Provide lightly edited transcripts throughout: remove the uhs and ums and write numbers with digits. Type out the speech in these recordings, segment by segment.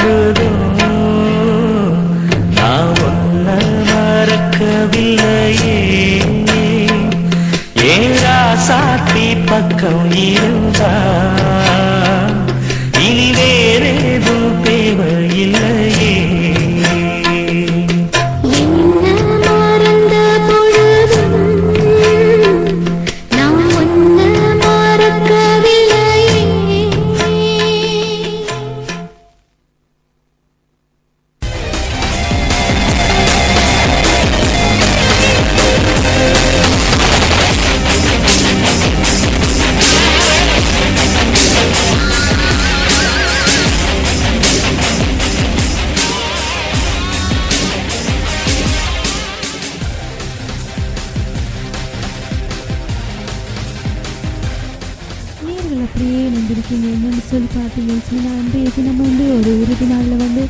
பொழுதும் நான் ஒன்ன மறக்கவில்லையே. ஏரா சாத்தி பக்கம் இருந்தா இனி வேறேதும் தேவையில்லையே. அப்படியே நம்பிருக்கீங்க என்னென்னு சொல்லி பார்த்தீங்கன்னா நம்ம ஒரு இறுதி நாளில் அந்த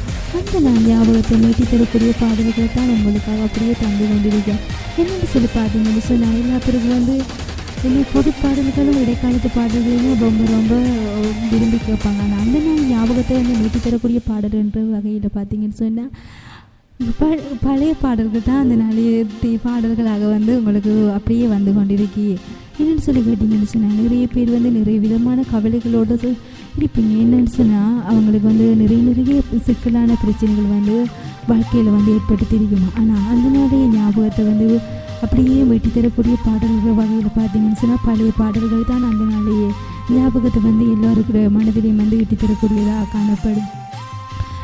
நான் ஞாபகத்தை நீட்டி தரக்கூடிய பாடல்களை தான் உங்களுக்காக அப்படியே தந்து கொண்டிருக்கேன். என்னென்னு சொல்லி பார்த்தீங்கன்னு சொன்னால் எல்லா பிறகு இன்னும் பொது பாடல்களும் இடைக்காலத்து பாடல்களையும் ரொம்ப ரொம்ப விரும்பி கேட்பாங்க. ஆனால் அந்த நாள் ஞாபகத்தை நீட்டி தரக்கூடிய பாடல்ன்ற வகையில் பார்த்தீங்கன்னு சொன்னால் பழைய பாடல்கள் தான் அந்த நாளைய பாடல்களாக உங்களுக்கு அப்படியே வந்து கொண்டிருக்கி. என்னென்னு சொல்லி கேட்டிங்கன்னு சொன்னால் நிறைய பேர் நிறைய விதமான கவலைகளோடு இருப்பீங்க. என்னென்னு சொன்னால் அவங்களுக்கு நிறைய சிக்கலான பிரச்சனைகள் வாழ்க்கையில் ஏற்படுத்தியிருக்குமா. ஆனால் அந்த நாளைய ஞாபகத்தை அப்படியே வெட்டி தரக்கூடிய பாடல்கள் வகையில் பார்த்தீங்கன்னு சொன்னால் பழைய பாடல்கள் தான் அந்த நாளைய ஞாபகத்தை எல்லோருக்கிற மனதிலையும் வெட்டி தரக்கூடியதாக காணப்படும்.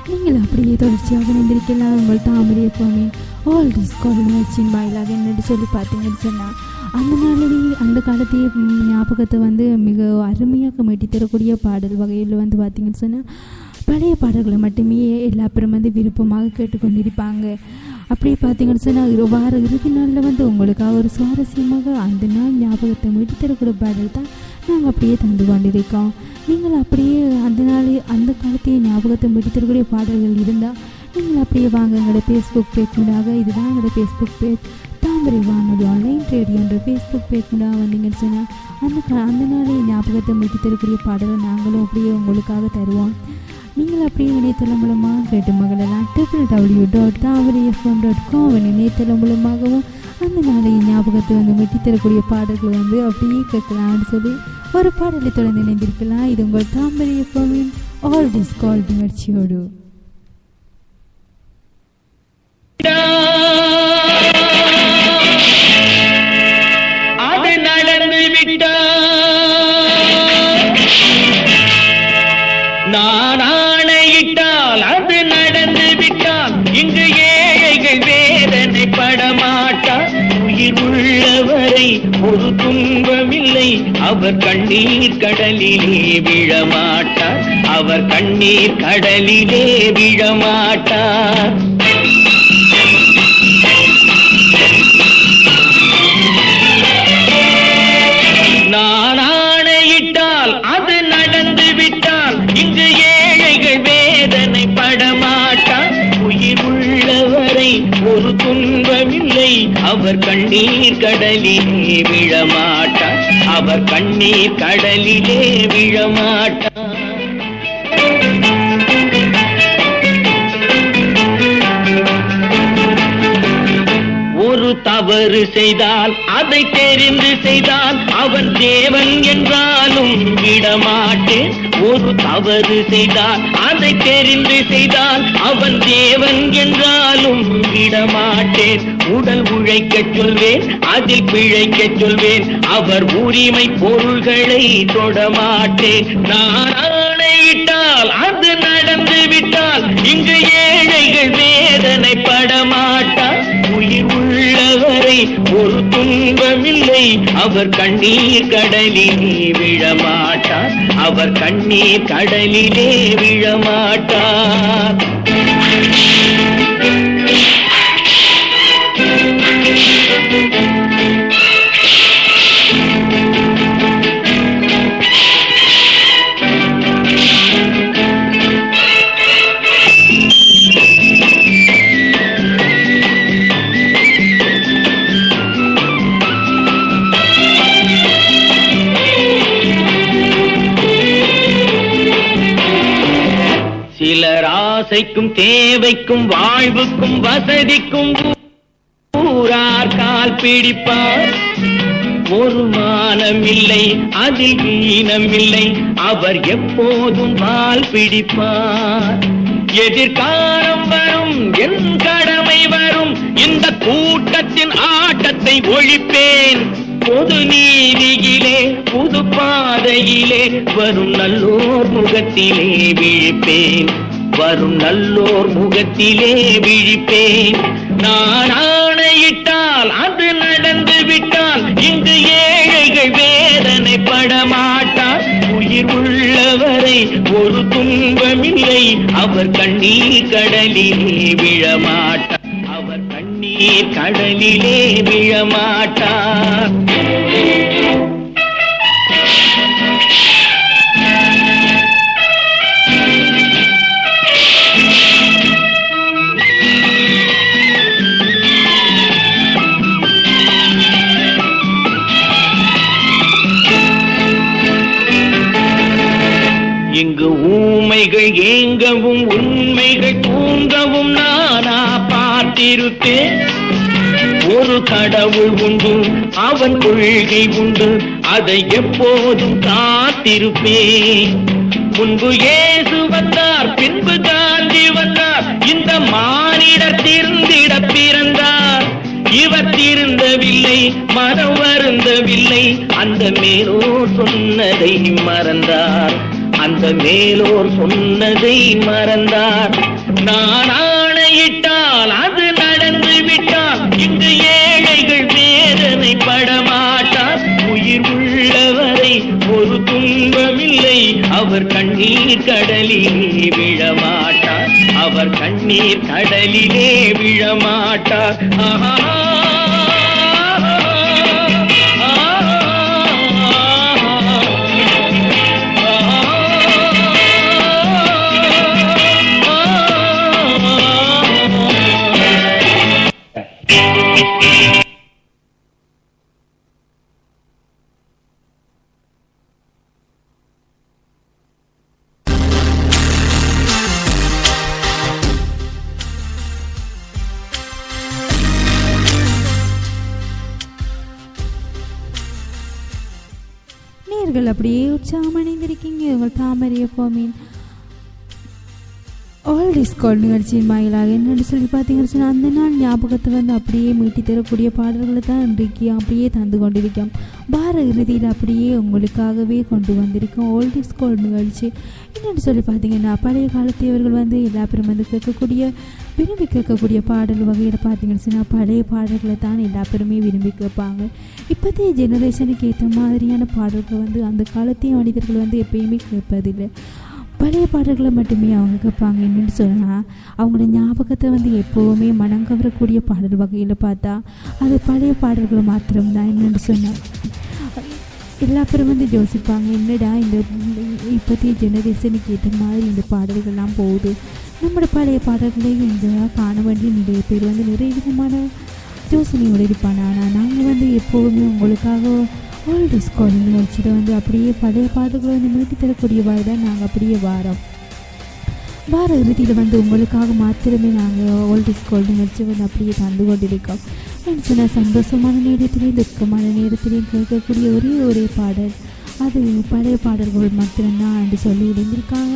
நீங்கள் அப்படியே தொடர்ச்சியாக நினைந்திருக்கலாம் உங்கள் தாமரை எப்போவுமே ஆல் டிஸ் கால் நிகழ்ச்சியின் வாயிலாக என்னென்னு சொல்லி பார்த்தீங்கன்னு சொன்னால் அந்த நாளையே அந்த காலத்தையே ஞாபகத்தை மிக அருமையாக மீட்டி தரக்கூடிய பாடல் வகையில் பார்த்தீங்கன்னு சொன்னால் பழைய பாடல்களை மட்டுமே எல்லா பேரும் விருப்பமாக கேட்டுக்கொண்டிருப்பாங்க. அப்படியே பார்த்தீங்கன்னு சொன்னால் வார இறுதி நாளில் உங்களுக்காக ஒரு சுவாரஸ்யமாக அந்த நாள் ஞாபகத்தை மீட்டி தரக்கூடிய பாடல் தான் நாங்கள் அப்படியே தந்து கொண்டிருக்கோம். நீங்கள் அப்படியே அந்த நாள் அந்த காலத்தையே ஞாபகத்தை மீட்டி தரக்கூடிய பாடல்கள் இருந்தால் நீங்கள் அப்படியே வாங்க எங்களோட ஃபேஸ்புக் பேஜ் மூலமாக, இதுதான் எங்களோட ஃபேஸ்புக் பேஜ் தாமரை வானொலி ஆன்லைன் ரேடியோன்ற ஃபேஸ்புக் பேஜ் மூலமாக வந்தீங்கன்னு சொன்னால் அந்த நாளே ஞாபகத்தை மீட்டி தரக்கூடிய பாடலை நாங்களும் அப்படியே உங்களுக்காக தருவோம். நீங்கள் அப்படியே இணையதளம் மூலமாக கேட்டு மகளெல்லாம் www.thamarifm.com இணையதளம் மூலமாகவும் அந்த நாளைய ஞாபகத்தை மீட்டி தரக்கூடிய பாடல்கள் அப்படியே கேட்கலாம்னு சொல்லி ஒரு பாடலை தொடர்ந்து இணைந்திருக்கலாம். இது உங்கள் தாமரை எஃப்எம்மின் ஆல் டிஸ் கால் நிகழ்ச்சியோடு. அது நடந்து விட்டால் நான் ஆணையிட்டால் அது நடந்து விட்டால் இங்கு ஏழைகள் வேதனை படமாட்டார். உயிர் உள்ளவரை ஒரு துன்பமில்லை, அவர் கண்ணீர் கடலிலே விழமாட்டார், அவர் கண்ணீர் கடலிலே விழமாட்டார். நான் ஆணையிட்டால் அது நடந்து விட்டால் இங்கு ஏழைகள் வேதனை படமாட்டார். உயிர் உள்ளவரை ஒரு துன்பமில்லை, அவர் கண்ணீர் கடலிலே விழமாட்டார், அவர் கண்ணீர் கடலிலே விழமாட்டார். ஒரு தவறு செய்தால் அதை தெரிந்து செய்தால் அவன் தேவன் என்றாலும் விடமாட்டேன். ஒரு தவறு செய்தால் அதை தெரிந்து செய்தால் அவன் தேவன் என்றாலும் விடமாட்டேன். உடல் உழைக்கச் சொல்வேன், அதில் பிழைக்கச் சொல்வேன், அவர் உரிமை பொருள்களை தொடமாட்டேன். நான் ஆணையிட்டால் அது நடந்து விட்டால் இங்கு ஏழைகள் வேதனை படமாட்டார். உயிர் உள்ளவரை ஒரு துன்பமில்லை, அவர் கண்ணீர் கடலிலே விழமாட்டார், அவர் கண்ணீர் கடலிலே விழமாட்டார். சிலர் ஆசைக்கும் தேவைக்கும் வாழ்வுக்கும் வசதிக்கும் ஊரார் கால் பிடிப்பார். ஒரு மானமில்லை அதில் ஈனமில்லை, அவர் எப்போதும் கால் பிடிப்பார். எதிர்காலம் வரும், என் கடமை வரும், இந்த கூட்டத்தின் ஆட்டத்தை ஒழிப்பேன். பொது நீதியிலே புது பாதையிலே வரும் நல்லோர் முகத்திலே விழிப்பேன். வரும் நல்லோர் முகத்திலே விழிப்பேன். நான் ஆணையிட்டால் அது நடந்து விட்டால் இங்கு ஏழைகள் வேதனை படமாட்டார். உயிர் உள்ளவரை ஒரு துன்பமில்லை, அவர் கண்ணீர் கடலிலே விழமாட்டார். அவர் கண்ணீர் கடலிலே விழமாட்டார். இங்கு ஊமைகள் ஏங்கவும் உண்மைகள் தூங்கவும் நானா பார்த்திருப்பேன். ஒரு கடவுள் உண்டு, அவன் கொள்கை உண்டு, அதை எப்போதும் காத்திருப்பேன். முன்பு இயேசு வந்தார், பின்பு காந்தி வந்தார், இந்த மானிடர் திருந்திட பிறந்தார். இவர் திருந்தவில்லை, மனம் வருந்தவில்லை, அந்த மேலோர் சொன்னதை மறந்தார். அந்த மேலோர் சொன்னதை மறந்தார். நான் ஆணையிட்டால் அது நடந்து விட்டால் இங்கு ஏழைகள் வேதனை படமாட்டார். உயிர் உள்ளவரை ஒரு துன்பமில்லை, அவர் கண்ணீர் கடலிலே விழமாட்டார். அவர் கண்ணீர் கடலிலே விழமாட்டார். ஆஹா. அப்படியே உற்சாகம் அடைந்திருக்கீங்க. உங்கள் தாமரை எப்போமீன் ஆல் டிஸ்கவுண்ட் நிகழ்ச்சியின் வாயிலாக என்னென்னு சொல்லி பார்த்தீங்கன்னா, அந்த நாள் ஞாபகத்தை வந்து அப்படியே மீட்டி தரக்கூடிய பாடல்களை தான் இன்றைக்கு அப்படியே தந்து கொண்டிருக்கோம். வார இறுதியில் அப்படியே உங்களுக்காகவே கொண்டு வந்திருக்கோம் ஆல் டிஸ்கவுண்ட் நிகழ்ச்சி. என்னென்னு சொல்லி பார்த்தீங்கன்னா, பழைய காலத்தையவர்கள் வந்து எல்லா பேரும் வந்து விரும்பி கேட்கக்கூடிய பாடல் வகையில் பார்த்தீங்கன்னா பழைய பாடல்களை தான் எல்லா பேருமே விரும்பி கேட்பாங்க. இப்போதைய ஜெனரேஷனுக்கு ஏற்ற மாதிரியான பாடல்கள் வந்து அந்த காலத்தைய மனிதர்கள் வந்து எப்பயுமே கேட்பதில்லை. பழைய பாடல்களை மட்டுமே அவங்க கேட்பாங்க. என்னென்னு சொன்னால், அவங்களோட ஞாபகத்தை வந்து எப்போவுமே மனங்கவரக்கூடிய பாடல் வகையில் பார்த்தா அது பழைய பாடல்களை மாத்திரம்தான். என்னென்னு சொன்னால், எல்லா பேரும் வந்து யோசிப்பாங்க, என்னடா இந்த இப்போதைய ஜெனரேஷனுக்கு ஏற்ற மாதிரி இந்த பாடல்கள்லாம் போகுது, நம்மளோட பழைய பாடல்களையும் இந்த காண வேண்டிய நிறைய பேர் வந்து நிறைய விதமான யோசனையோடு இருப்பாங்க. ஆனால் நாங்கள் வந்து எப்போவுமே உங்களுக்காக ஆல் டிஸ்கவுண்ட் நிகழ்ச்சியில் வந்து அப்படியே பழைய பாடல்களை வந்து மீட்டி தரக்கூடியவாறு தான் நாங்கள் அப்படியே வார இறுதியில் வந்து உங்களுக்காக மாத்திரமே நாங்கள் ஆல் டிஸ்கவுண்ட் நிகழ்ச்சி வந்து அப்படியே தந்து கொண்டிருக்கோம். சொன்ன சந்தோஷமான நேரத்திலையும் துக்கமான நேரத்திலையும் கேட்கக்கூடிய ஒரே பாடல் அது பழைய பாடல்கள் மாத்திரம்தான் என்று சொல்லி இருந்திருக்காங்க.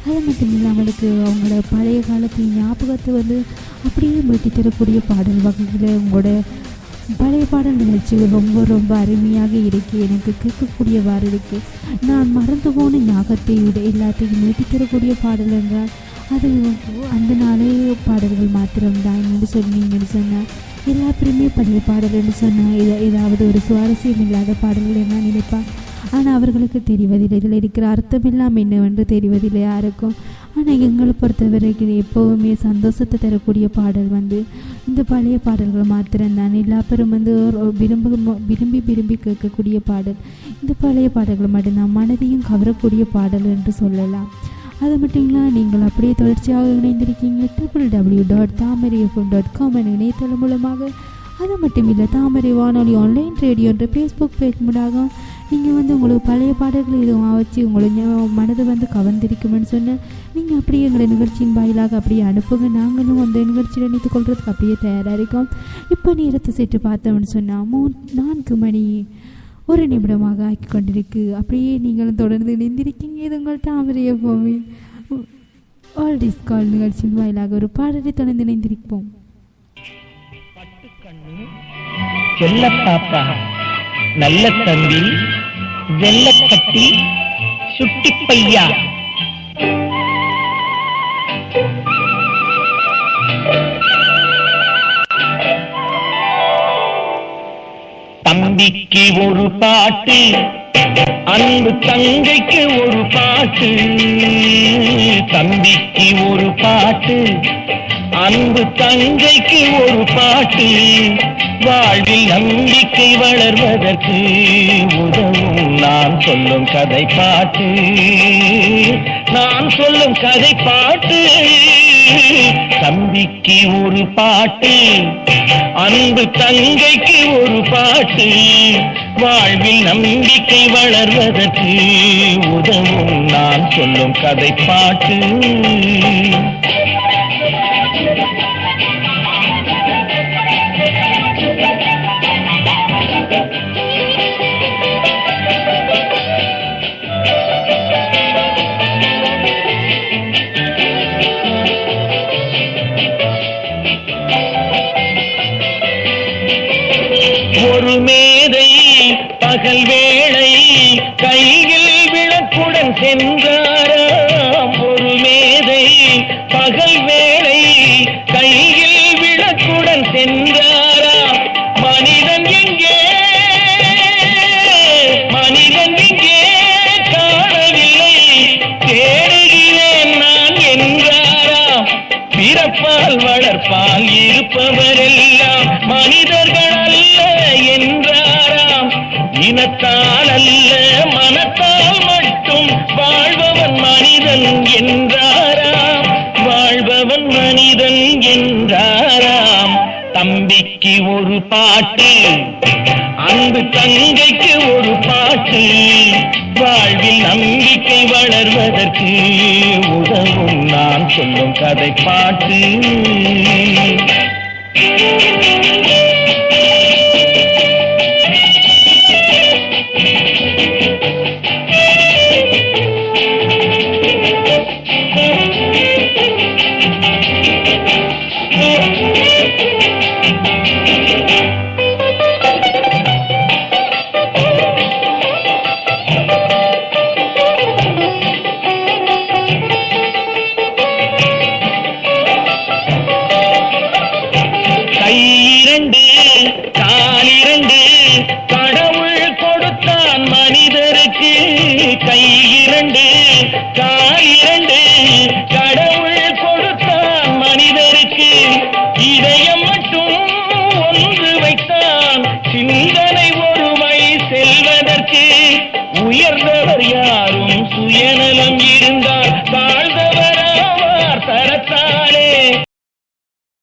அது மட்டும் இல்லாமலுக்கு அவங்களோட பழைய காலத்தின் ஞாபகத்தை வந்து அப்படியே மீட்டி தரக்கூடிய பாடல் வகையில் உங்களோட பழைய பாடல் நிகழ்ச்சி ரொம்ப அருமையாக இருக்குது. எனக்கு கேட்கக்கூடியவாறு இருக்குது. நான் மறந்து போன ஞாபகத்தை விட எல்லாத்தையும் மீட்டி தரக்கூடிய பாடல் என்றால் அது அந்த நாளே பாடல்கள் மாத்திரம்தான் என்று சொன்னால் எல்லா பேருமே பழைய பாடல் என்று சொன்னால் ஏதாவது ஒரு சுவாரஸ்யம் இல்லாத பாடல்கள் என்ன நினைப்பாங்க. ஆனால் அவர்களுக்கு தெரிவதில்லை இதில் இருக்கிற அர்த்தம் எல்லாம் என்னவென்று தெரிவதில்லை யாருக்கும். ஆனால் எங்களை பொறுத்தவரைக்கும் எப்போவுமே சந்தோஷத்தை தரக்கூடிய பாடல் வந்து இந்த பழைய பாடல்கள் மாத்திரம்தான். எல்லா பேரும் வந்து விரும்பி கேட்கக்கூடிய பாடல் இந்த பழைய பாடல்கள் மட்டும்தான். மனதையும் கவரக்கூடிய பாடல் என்று சொல்லலாம். அது மட்டும் இல்லை, நீங்கள் அப்படியே தொடர்ச்சியாக இணைந்திருக்கீங்க www.tamarifm.com என இணையதளம் மூலமாக. அது மட்டும் இல்லை, தாமரை வானொலி ஆன்லைன் ரேடியோ என்ற ஃபேஸ்புக் பேஜ் மூலமாக நீங்கள் வந்து உங்களுக்கு பழைய பாடல்கள் இதுவும் வச்சு உங்களை மனதை வந்து கவர்ந்திருக்குமென்னு சொன்னால் நீங்கள் அப்படியே எங்களை நிகழ்ச்சியின் வாயிலாக அப்படியே அனுப்புங்க. நாங்களும் அந்த நிகழ்ச்சியில் இணைத்துக் கொள்றதுக்கு அப்படியே தயாராக இருக்கோம். இப்போ நேரத்தை சென்று பார்த்தோம்னு சொன்னால் 4 மணி 1 நிமிடமாக ஆக்கி கொண்டிருக்கு. அப்படியே நீங்களும் தொடர்ந்து இணைந்திருக்கீங்க. இது உங்கள் தாமரைய பூமி ஆல்ட் இஸ் கால் நிகழ்ச்சியின் வாயிலாக ஒரு பாடலை தொடர்ந்து இணைந்திருப்போம். செல்ல பாப்பா, நல்ல தம்பி, வெள்ளக்கட்டி, சுட்டி பையா, தம்பிக்கு ஒரு பாட்டு, அன்பு தங்கைக்கு ஒரு பாட்டு. தம்பிக்கு ஒரு பாட்டு, அன்பு தங்கைக்கு ஒரு பாட்டு. வாழ்வில் நம்பிக்கை வளர்வதற்கு உதவும் நான் சொல்லும் கதை பாட்டு. நான் சொல்லும் கதை பாட்டு. தம்பிக்கு ஒரு பாட்டு, அன்பு தங்கைக்கு ஒரு பாட்டு. வாழ்வில் நம்பிக்கை வளர்வதற்கு உதவும் நான் சொல்லும் கதை பாட்டு. ஒரு மேதை பகல் வேளை கையில் விளக்குடன் சென்றாராம். ஒரு மேதை பகல் வேளை கையில் விளக்குடன் சென்றாராம். மனிதன் எங்கே, மனிதன் எங்கே காணவில்லை, தேடுகிறேன் நான் என்றாராம். பிறப்பால் வளர்ப்பால் இருப்பவரெல்லாம் மனிதர்கள் என்றாராம். இனத்தால் அல்ல மனத்தால் மட்டும் வாழ்பவன் மனிதன் என்றாராம். வாழ்பவன் மனிதன் என்றாராம். தம்பிக்கு ஒரு பாட்டு, அன்பு தங்கைக்கு ஒரு பாட்டு. வாழ்வில் நம்பிக்கை வளர்வதற்கு உதவும் நான் சொல்லும் கதை பாட்டு.